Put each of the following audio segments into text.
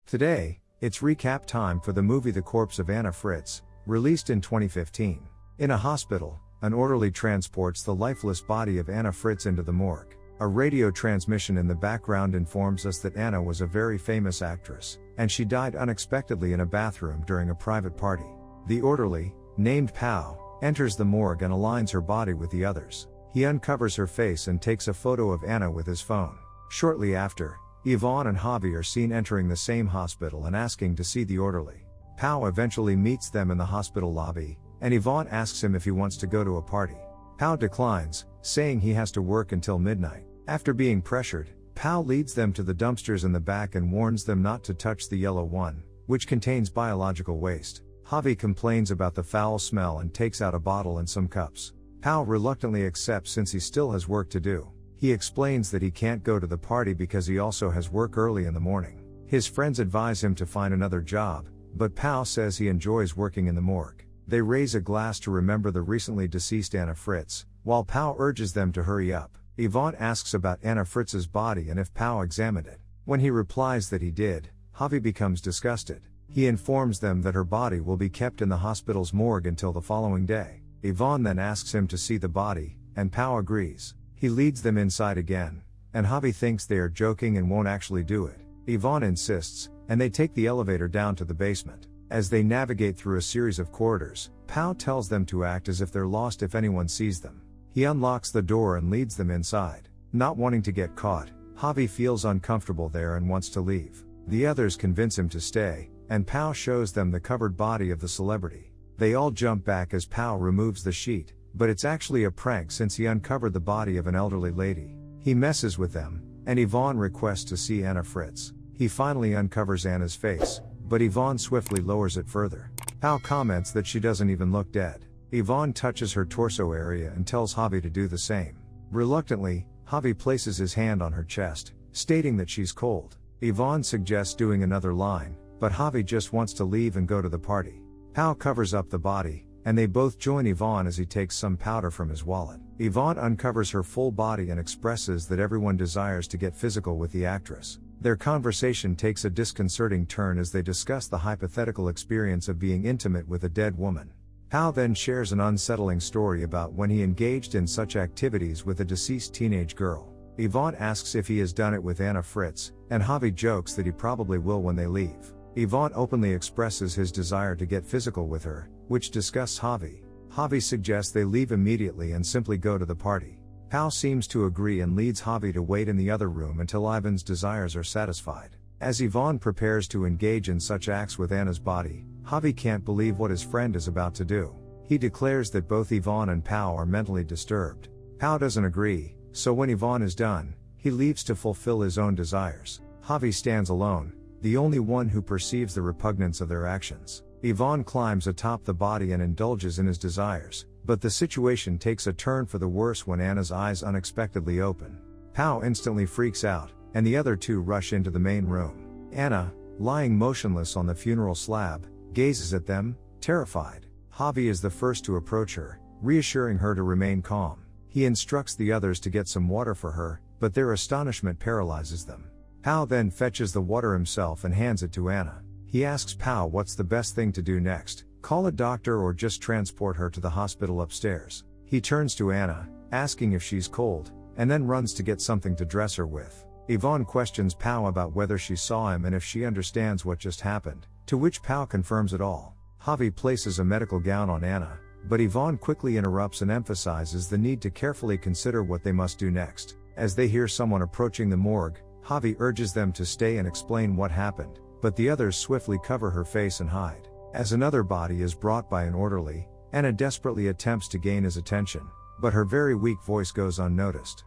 Today, it's recap time for the movie The Corpse of Anna Fritz, released in 2015. In a hospital, an orderly transports the lifeless body of Anna Fritz into the morgue. A radio transmission in the background informs us that Anna was a very famous actress, and she died unexpectedly in a bathroom during a private party. The orderly, named Pao, enters the morgue and aligns her body with the others. He uncovers her face and takes a photo of Anna with his phone. Shortly after, Yvonne and Javi are seen entering the same hospital and asking to see the orderly. Pao eventually meets them in the hospital lobby, and Yvonne asks him if he wants to go to a party. Pao declines, saying he has to work until midnight. After being pressured, Pao leads them to the dumpsters in the back and warns them not to touch the yellow one, which contains biological waste. Javi complains about the foul smell and takes out a bottle and some cups. Pao reluctantly accepts since he still has work to do. He explains that he can't go to the party because he also has work early in the morning. His friends advise him to find another job, but Pao says he enjoys working in the morgue. They raise a glass to remember the recently deceased Anna Fritz, while Pao urges them to hurry up. Yvonne asks about Anna Fritz's body and if Pao examined it. When he replies that he did, Javi becomes disgusted. He informs them that her body will be kept in the hospital's morgue until the following day. Yvonne then asks him to see the body, and Pao agrees. He leads them inside again, and Javi thinks they are joking and won't actually do it. Yvonne insists, and they take the elevator down to the basement. As they navigate through a series of corridors, Pao tells them to act as if they're lost if anyone sees them. He unlocks the door and leads them inside. Not wanting to get caught, Javi feels uncomfortable there and wants to leave. The others convince him to stay, and Pao shows them the covered body of the celebrity. They all jump back as Pao removes the sheet, but it's actually a prank since he uncovered the body of an elderly lady. He messes with them, and Yvonne requests to see Anna Fritz. He finally uncovers Anna's face, but Yvonne swiftly lowers it further. Pao comments that she doesn't even look dead. Yvonne touches her torso area and tells Javi to do the same. Reluctantly, Javi places his hand on her chest, stating that she's cold. Yvonne suggests doing another line, but Javi just wants to leave and go to the party. Pao covers up the body, and they both join Yvonne as he takes some powder from his wallet. Yvonne uncovers her full body and expresses that everyone desires to get physical with the actress. Their conversation takes a disconcerting turn as they discuss the hypothetical experience of being intimate with a dead woman. Pao then shares an unsettling story about when he engaged in such activities with a deceased teenage girl. Yvonne asks if he has done it with Anna Fritz, and Javi jokes that he probably will when they leave. Yvonne openly expresses his desire to get physical with her, which disgusts Javi. Javi suggests they leave immediately and simply go to the party. Pao seems to agree and leads Javi to wait in the other room until Ivan's desires are satisfied. As Yvonne prepares to engage in such acts with Anna's body, Javi can't believe what his friend is about to do. He declares that both Yvonne and Pao are mentally disturbed. Pao doesn't agree, so when Yvonne is done, he leaves to fulfill his own desires. Javi stands alone, the only one who perceives the repugnance of their actions. Yvonne climbs atop the body and indulges in his desires, but the situation takes a turn for the worse when Anna's eyes unexpectedly open. Pao instantly freaks out, and the other two rush into the main room. Anna, lying motionless on the funeral slab, gazes at them, terrified. Javi is the first to approach her, reassuring her to remain calm. He instructs the others to get some water for her, but their astonishment paralyzes them. Pao then fetches the water himself and hands it to Anna. He asks Pao what's the best thing to do next, call a doctor or just transport her to the hospital upstairs. He turns to Anna, asking if she's cold, and then runs to get something to dress her with. Yvonne questions Pao about whether she saw him and if she understands what just happened, to which Pao confirms it all. Javi places a medical gown on Anna, but Yvonne quickly interrupts and emphasizes the need to carefully consider what they must do next. As they hear someone approaching the morgue, Javi urges them to stay and explain what happened, but the others swiftly cover her face and hide. As another body is brought by an orderly, Anna desperately attempts to gain his attention, but her very weak voice goes unnoticed.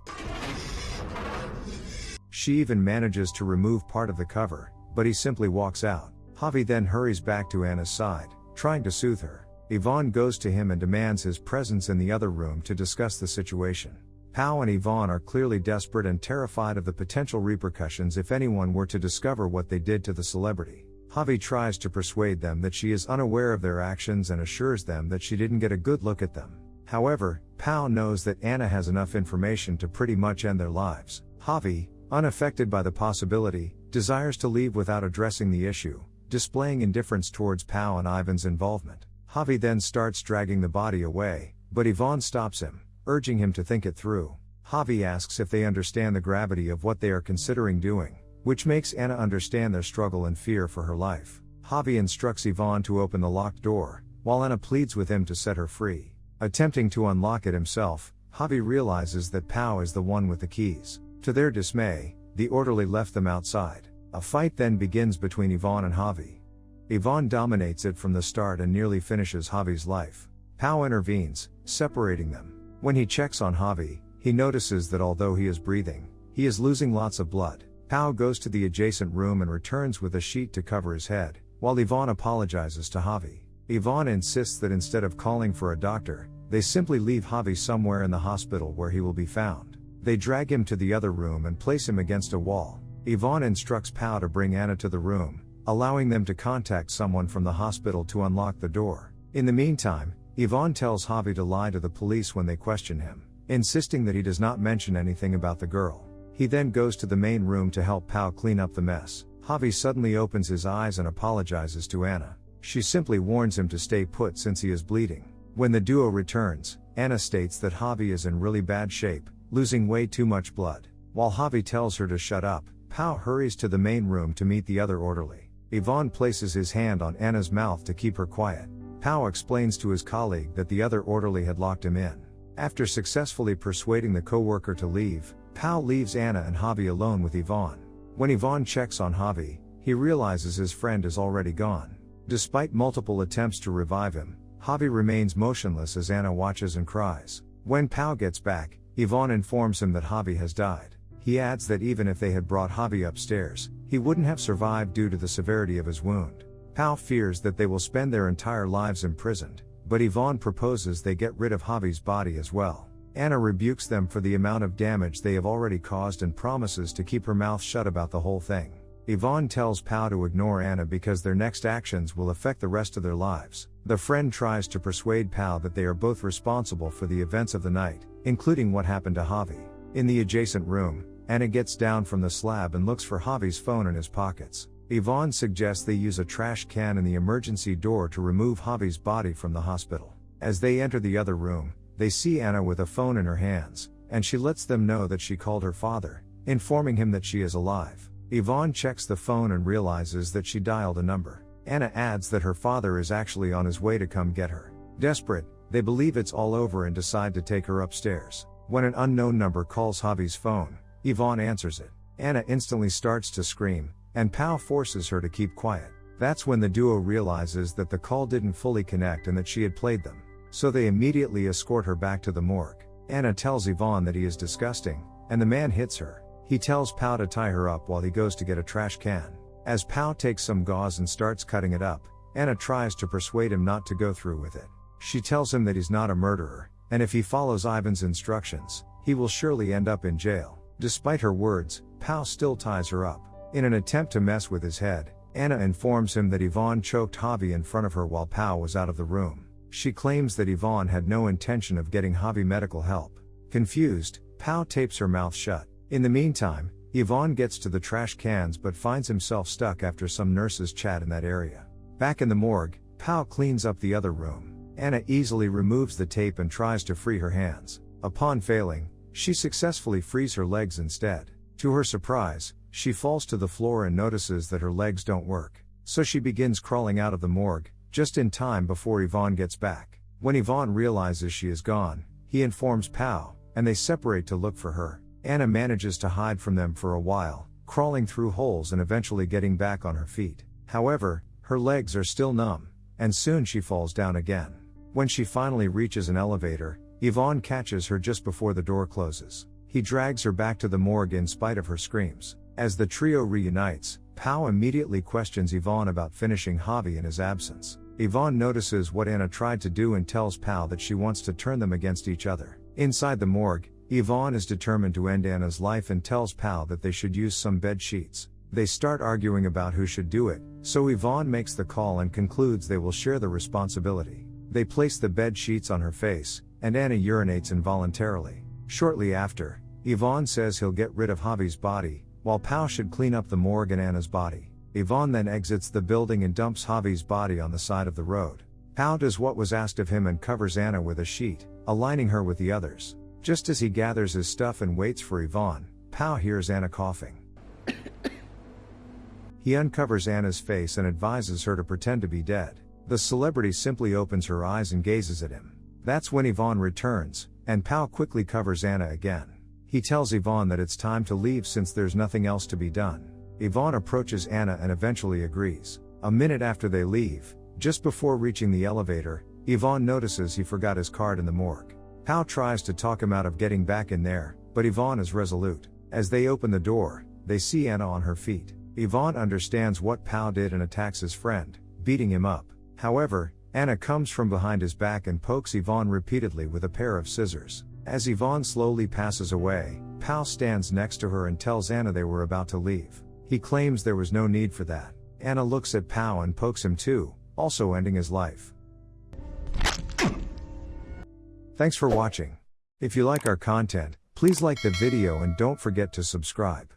She even manages to remove part of the cover, but he simply walks out. Javi then hurries back to Anna's side, trying to soothe her. Yvonne goes to him and demands his presence in the other room to discuss the situation. Pao and Yvonne are clearly desperate and terrified of the potential repercussions if anyone were to discover what they did to the celebrity. Javi tries to persuade them that she is unaware of their actions and assures them that she didn't get a good look at them. However, Pao knows that Anna has enough information to pretty much end their lives. Javi, unaffected by the possibility, desires to leave without addressing the issue, displaying indifference towards Pao and Ivan's involvement. Javi then starts dragging the body away, but Yvonne stops him, urging him to think it through. Javi asks if they understand the gravity of what they are considering doing, which makes Anna understand their struggle and fear for her life. Javi instructs Yvonne to open the locked door, while Anna pleads with him to set her free. Attempting to unlock it himself, Javi realizes that Pao is the one with the keys. To their dismay, the orderly left them outside. A fight then begins between Yvonne and Javi. Yvonne dominates it from the start and nearly finishes Javi's life. Pao intervenes, separating them. When he checks on Javi, he notices that although he is breathing, he is losing lots of blood. Pao goes to the adjacent room and returns with a sheet to cover his head, while Yvonne apologizes to Javi. Yvonne insists that instead of calling for a doctor, they simply leave Javi somewhere in the hospital where he will be found. They drag him to the other room and place him against a wall. Yvonne instructs Pao to bring Anna to the room, allowing them to contact someone from the hospital to unlock the door. In the meantime, Yvonne tells Javi to lie to the police when they question him, insisting that he does not mention anything about the girl. He then goes to the main room to help Pao clean up the mess. Javi suddenly opens his eyes and apologizes to Anna. She simply warns him to stay put since he is bleeding. When the duo returns, Anna states that Javi is in really bad shape, losing way too much blood. While Javi tells her to shut up, Pao hurries to the main room to meet the other orderly. Yvonne places his hand on Anna's mouth to keep her quiet. Pao explains to his colleague that the other orderly had locked him in. After successfully persuading the co-worker to leave, Pao leaves Anna and Javi alone with Yvonne. When Yvonne checks on Javi, he realizes his friend is already gone. Despite multiple attempts to revive him, Javi remains motionless as Anna watches and cries. When Pao gets back, Yvonne informs him that Javi has died. He adds that even if they had brought Javi upstairs, he wouldn't have survived due to the severity of his wound. Pao fears that they will spend their entire lives imprisoned, but Yvonne proposes they get rid of Javi's body as well. Anna rebukes them for the amount of damage they have already caused and promises to keep her mouth shut about the whole thing. Yvonne tells Pao to ignore Anna because their next actions will affect the rest of their lives. The friend tries to persuade Pao that they are both responsible for the events of the night, including what happened to Javi. In the adjacent room, Anna gets down from the slab and looks for Javi's phone in his pockets. Yvonne suggests they use a trash can in the emergency door to remove Javi's body from the hospital. As they enter the other room, they see Anna with a phone in her hands, and she lets them know that she called her father, informing him that she is alive. Yvonne checks the phone and realizes that she dialed a number. Anna adds that her father is actually on his way to come get her. Desperate, they believe it's all over and decide to take her upstairs. When an unknown number calls Javi's phone, Yvonne answers it. Anna instantly starts to scream, and Pao forces her to keep quiet. That's when the duo realizes that the call didn't fully connect and that she had played them. So they immediately escort her back to the morgue. Anna tells Yvonne that he is disgusting, and the man hits her. He tells Pao to tie her up while he goes to get a trash can. As Pao takes some gauze and starts cutting it up, Anna tries to persuade him not to go through with it. She tells him that he's not a murderer, and if he follows Ivan's instructions, he will surely end up in jail. Despite her words, Pao still ties her up. In an attempt to mess with his head, Anna informs him that Yvonne choked Javi in front of her while Pao was out of the room. She claims that Yvonne had no intention of getting Javi medical help. Confused, Pao tapes her mouth shut. In the meantime, Yvonne gets to the trash cans but finds himself stuck after some nurses chat in that area. Back in the morgue, Pao cleans up the other room. Anna easily removes the tape and tries to free her hands. Upon failing, she successfully frees her legs instead. To her surprise, she falls to the floor and notices that her legs don't work. So she begins crawling out of the morgue, just in time before Yvonne gets back. When Yvonne realizes she is gone, he informs Pao, and they separate to look for her. Anna manages to hide from them for a while, crawling through holes and eventually getting back on her feet. However, her legs are still numb, and soon she falls down again. When she finally reaches an elevator, Yvonne catches her just before the door closes. He drags her back to the morgue in spite of her screams. As the trio reunites, Pao immediately questions Yvonne about finishing Javi in his absence. Yvonne notices what Anna tried to do and tells Pao that she wants to turn them against each other. Inside the morgue, Yvonne is determined to end Anna's life and tells Pao that they should use some bed sheets. They start arguing about who should do it, so Yvonne makes the call and concludes they will share the responsibility. They place the bed sheets on her face, and Anna urinates involuntarily. Shortly after, Yvonne says he'll get rid of Javi's body, while Pao should clean up the morgue and Anna's body. Yvonne then exits the building and dumps Javi's body on the side of the road. Pao does what was asked of him and covers Anna with a sheet, aligning her with the others. Just as he gathers his stuff and waits for Yvonne, Pao hears Anna coughing. He uncovers Anna's face and advises her to pretend to be dead. The celebrity simply opens her eyes and gazes at him. That's when Yvonne returns, and Pao quickly covers Anna again. He tells Yvonne that it's time to leave since there's nothing else to be done. Yvonne approaches Anna and eventually agrees. A minute after they leave, just before reaching the elevator, Yvonne notices he forgot his card in the morgue. Pao tries to talk him out of getting back in there, but Yvonne is resolute. As they open the door, they see Anna on her feet. Yvonne understands what Pao did and attacks his friend, beating him up. However, Anna comes from behind his back and pokes Yvonne repeatedly with a pair of scissors. As Yvonne slowly passes away, Pao stands next to her and tells Anna they were about to leave. He claims there was no need for that. Anna looks at Pao and pokes him too, also ending his life. Thanks for watching. If you like our content, please like the video and don't forget to subscribe.